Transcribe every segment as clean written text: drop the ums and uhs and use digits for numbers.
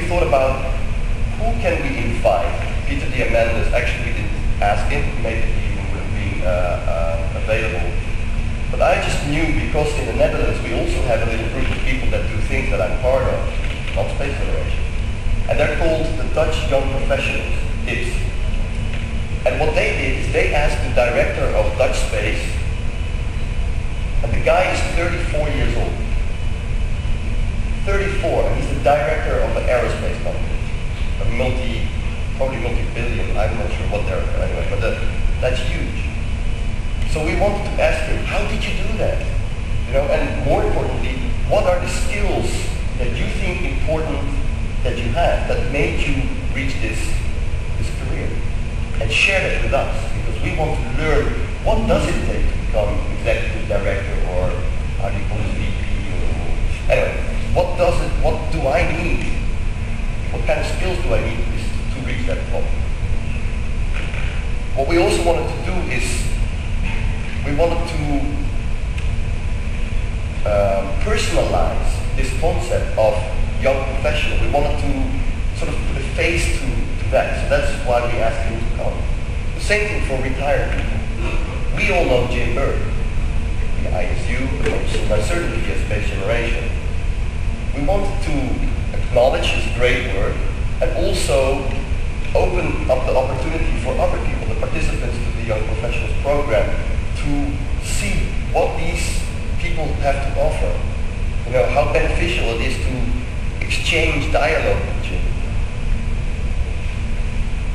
we thought about who can we invite. Peter Diamandis, actually we didn't ask him, maybe he even would have been available. But I just knew, because in the Netherlands we also have a little group of people that do things that I'm part of, not Space Federation. And they're called the Dutch Young Professionals, DIPS. And what they did is they asked the director of Dutch Space, and the guy is 34 years old. 34, and he's the director of an aerospace company. Probably multi-billion, I'm not sure what they're, anyway, but that's huge. So we wanted to ask him, how did you do that? You know, and more importantly, what are the skills that you think important that you have that made you reach this career? And share that with us, because we want to learn what does it take to become executive director, or how do you call it, VP, or anyway, what do I need? What kind of skills do I need to reach that top? What we also wanted to do is we wanted to personalize this concept of young professional. We wanted to sort of put a face to that. So that's why we asked him to come. The same thing for retired people. We all know Jim Bird, the ISU, and certainly the Space Generation. We wanted to acknowledge his great work and also open up the opportunity for other people, the participants to the Young Professionals program, to see what these people have to offer. You know, how beneficial it is to exchange dialogue with Jim.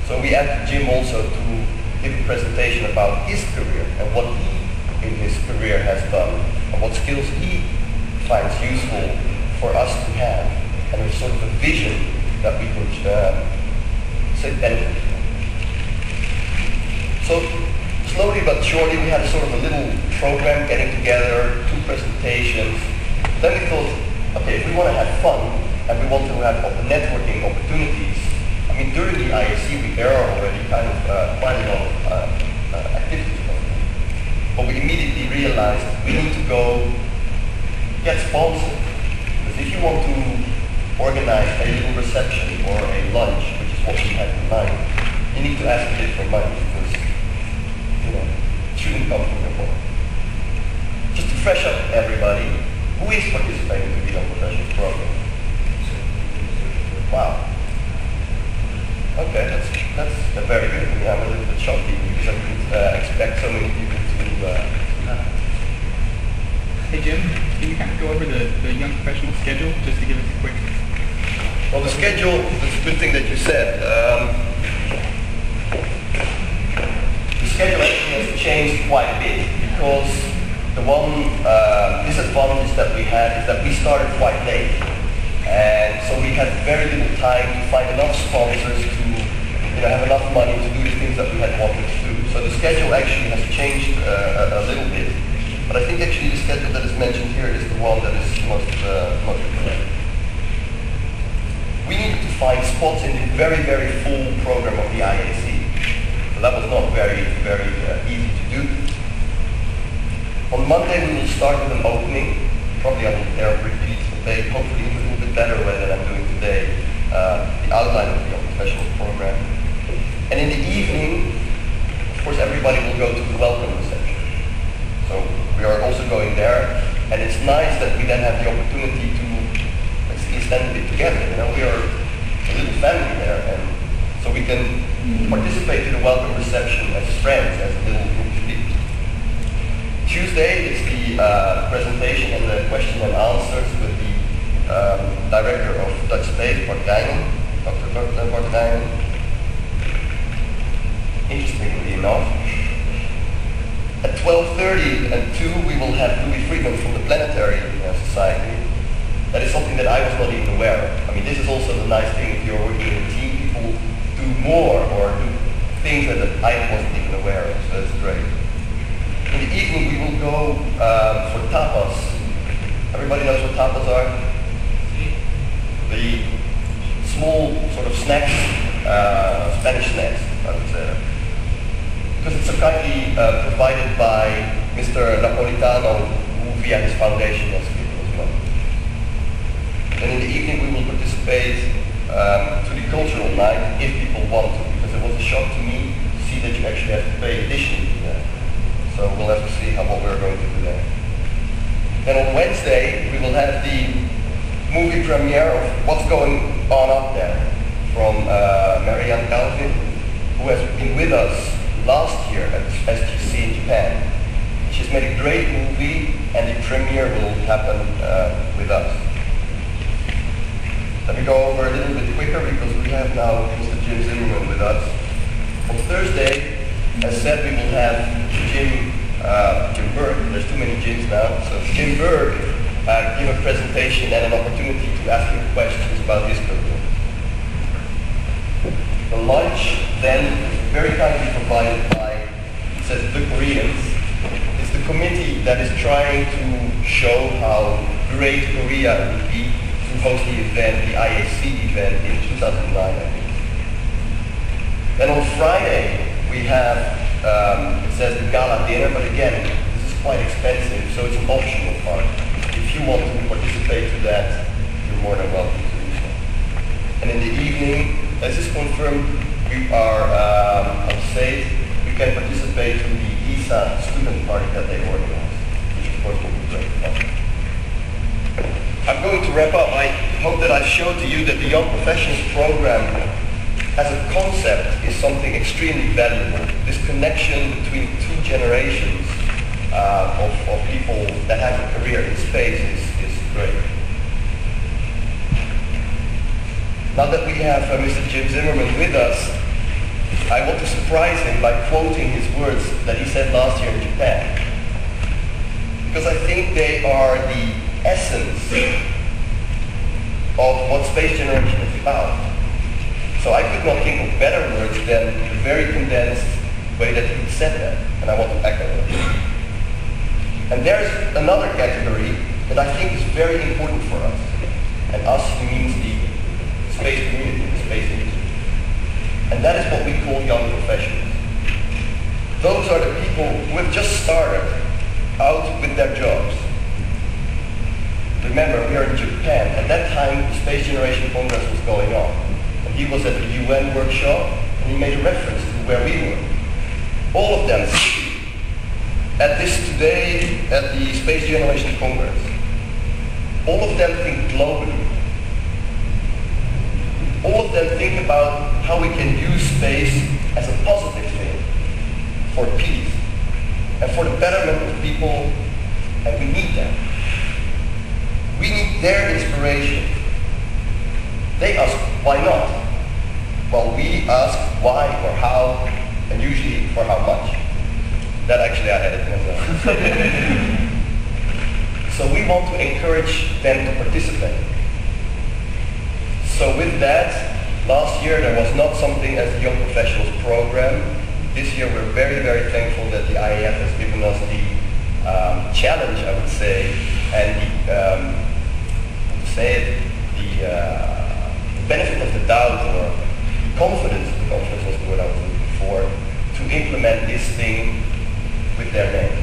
So we asked Jim also to give a presentation about his career and what he in his career has done and what skills he finds useful for us to have, and a sort of a vision that we could benefit from. So slowly but surely we had a sort of a little program getting together, 2 presentations. Then we thought, okay, if we want to have fun and we want to have networking opportunities, I mean, during the IAC, there are already kind of quite a lot of activities going on. But we immediately realized we need to go get sponsored. Because if you want to organize a little reception or a lunch, which is what we had in mind, you need to ask a bit for money, because, you know, it shouldn't come from your pocket. Just to fresh up everybody, who is participating in the Young Professionals program? Wow. Okay, that's very good. I mean, I'm a little bit shocked because I didn't expect so many people to. Hey Jim, can you kind of go over the Young Professional schedule just to give us a quick? Well, the schedule, it's a good thing that you said. The schedule actually has changed quite a bit, because the one disadvantage that we had is that we started quite late. And so we had very little time to find enough sponsors to, you know, have enough money to do the things that we had wanted to do. So the schedule actually has changed a little bit. But I think actually the schedule that is mentioned here is the one that is most correct. We needed to find spots in the very, very full program of the IAC. So that was not very easy to do. On Monday we will start with an opening. Probably I will there repeat today, hopefully in a little bit better way than I'm doing today, the outline of the Young Professionals program. And in the evening, of course, everybody will go to the welcome reception. So we are also going there, and it's nice that we then have the opportunity to stand a bit together. You know, we are a little family there, and so we can participate in the welcome reception as friends, as a little group of people. Tuesday is the presentation and the question and answers with the director of Dutch Space, Dr. Guijnen. Interestingly enough, at 12:30 and 2 we will have Louis Friedman from the Planetary Society. That is something that I was not even aware of. I mean, this is also the nice thing, if you're working in a team, people do more or do things that I wasn't even aware of, so that's great. In the evening we will go for tapas. Everybody knows what tapas are? The small sort of snacks, Spanish snacks, I would say. Because it's so kindly provided by Mr. Napolitano, who via his foundation has given as well. And in the evening we will participate to the cultural night if people want to, because it was a shock to me to see that you actually have to pay additionally to that. So we'll have to see what we're going to do there. Then on Wednesday, we will have the movie premiere of What's Going On Up There from Marianne Calvin, who has been with us last year at SGC in Japan. She's made a great movie, and the premiere will happen with us. Let me go over a little bit quicker because we have now Mr. Jim Zimmerman with us. On Thursday, as said, we will have Jim Berg. There's too many Jims now. So Jim Berg give a presentation and an opportunity to ask him questions about his career. The lunch then very kindly provided by, it says, the Koreans. It's the committee that is trying to show how great Korea would be to host the event, the IAC event in 2009, I think. Then on Friday, we have, it says the gala dinner, but again, this is quite expensive, so it's an optional part. If you want to participate to that, you're more than welcome to do so. And in the evening, as is confirmed, we are, I'll say it, we can participate in the ESA student party that they organize, which of course will be great fun. I'm going to wrap up. I hope that I've showed to you that the Young Professionals program as a concept is something extremely valuable. This connection between two generations of people that have a career in space is great. Now that we have Mr. Jim Zimmerman with us, I want to surprise him by quoting his words that he said last year in Japan. Because I think they are the essence of what space generation is about. So I could not think of better words than the very condensed way that he said that, and I want to echo it. And there's another category that I think is very important for us. And us means the space community, the space industry. And that is what we call young professionals. Those are the people who have just started out with their jobs. Remember, we are in Japan. At that time, the Space Generation Congress was going on. And he was at the UN workshop, and he made a reference to where we were. All of them at this today, at the Space Generation Congress. All of them think globally. All of them think about how we can use space as a positive thing for peace and for the betterment of people, and we need them. We need their inspiration. They ask, why not? Well, we ask why or how, and usually for how much. That actually I added in as well. So we want to encourage them to participate. So with that, last year there was not something as the Young Professionals program. This year we're very, very thankful that the IAF has given us the challenge, I would say, and the benefit of the doubt, or confidence, the confidence was the word I was looking for, to implement this thing with their name.